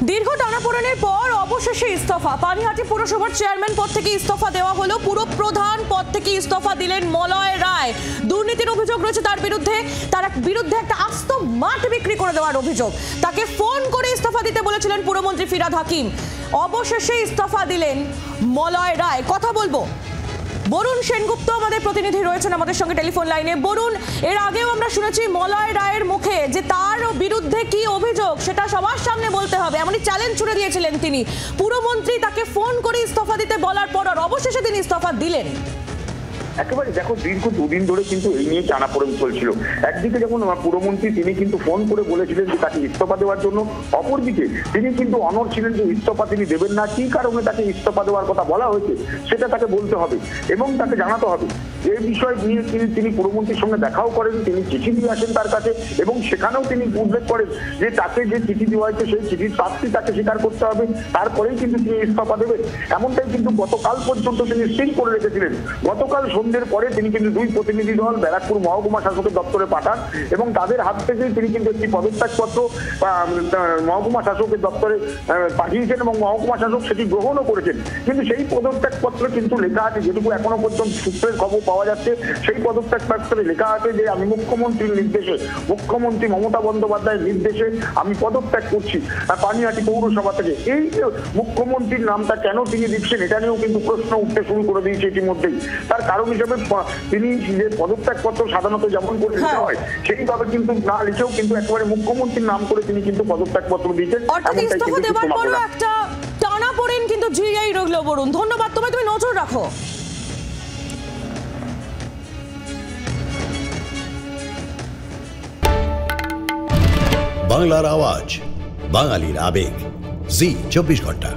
দীর্ঘ টানাপোড়েনের পর অবশেষে ইস্তফা। পানিহাটি পুরসভার চেয়ারম্যান পদ থেকে ইস্তফা দেওয়া হলো। পুরো প্রধান পদ থেকে ইস্তফা দিলেন মলয় রায়। দুর্নীতির অভিযোগ রয়েছে তার বিরুদ্ধে একটা আস্ত মাঠ বিক্রি করে দেওয়ার অভিযোগ। তাকে ফোন করে ইস্তফা দিতে বলেছিলেন পুরমন্ত্রী ফিরহাদ হাকিম। অবশেষে ইস্তফা দিলেন মলয় রায়। কথা বলবো বরুণ সেনগুপ্ত আমাদের প্রতিনিধি রয়েছেন আমাদের সঙ্গে টেলিফোন লাইনে। বরুণ, এর আগেও আমরা শুনেছি মলয় রায়ের মুখে যে তার বিরুদ্ধে কি অভিযোগ সেটা সবার সামনে বলতে হবে, এমনই চ্যালেঞ্জ ছুড়ে দিয়েছিলেন তিনি। পুরমন্ত্রী তাকে ফোন করে ইস্তফা দিতে বলার পর অবশেষে তিনি ইস্তফা দিলেন। একেবারে দেখো, দীর্ঘ দুদিন ধরে কিন্তু এই নিয়ে টানাপোড়েন চলছিল। একদিকে যখন পুরমন্ত্রী তিনি কিন্তু ফোন করে বলেছিলেন যে তাকে ইস্তফা দেওয়ার জন্য, অপরদিকে তিনি কিন্তু অনড় ছিলেন যে ইস্তফা তিনি দেবেন না। কি কারণে তাকে ইস্তফা দেওয়ার কথা বলা হয়েছে সেটা তাকে বলতে হবে এবং তাকে জানাতে হবে। এই বিষয় নিয়ে তিনি পুরমন্ত্রীর সঙ্গে দেখাও করেন, তিনি চিঠি দিয়ে আসেন তার কাছে এবং সেখানেও তিনি উল্লেখ করেন যে তাকে যে চিঠি দেওয়া হয়েছে সেই চিঠির শাস্তি তাকে স্বীকার করতে হবে, তারপরেই কিন্তু তিনি ইস্তফা দেবেন। এমনটাই কিন্তু গতকাল পর্যন্ত তিনি স্থির করে রেখেছিলেন। গতকাল সন্ধ্যের পরে তিনি কিন্তু দুই প্রতিনিধি দল ব্যারাকপুর মহকুমা শাসকের দপ্তরে পাঠান এবং তাদের হাত থেকেই তিনি কিন্তু একটি পদত্যাগপত্র মহকুমা শাসকের দপ্তরে পাঠিয়েছেন এবং মহকুমা শাসক সেটি গ্রহণও করেছেন। কিন্তু সেই পদত্যাগপত্র কিন্তু লেখা আছে, যেটুকু এখনো পর্যন্ত সূত্রের খবর পাওয়া যাচ্ছে, সেই পদত্যাগপত্রে লেখা আছে যে আমি মুখ্যমন্ত্রীর নির্দেশে, মুখ্যমন্ত্রী মমতা বন্দ্যোপাধ্যায়ের নির্দেশে আমি পদত্যাগ করছি পানিহাটি পৌরসভা থেকে। এই মুখ্যমন্ত্রীর নামটা কেন তিনি দিচ্ছেন এটা নিয়েও কিন্তু প্রশ্ন উঠতে শুরু করে দিয়েছে ইতিমধ্যেই। তার কারণ হিসেবে তিনি যে পদত্যাগপত্র সাধারণত যেমন করে দিতে হয় সেইভাবে কিন্তু না লিখেও কিন্তু একেবারে মুখ্যমন্ত্রীর নাম করে তিনি কিন্তু পদত্যাগপত্র দিয়েছেন। ইস্তফা দেওয়ার পরও একটা টানাপোড়েন কিন্তু জিআই রইল। বরুণ, ধন্যবাদ তোমায়, তুমি নজর রাখো। বাংলার আওয়াজ, বাঙালির আবেগ, জি 24 ঘন্টা।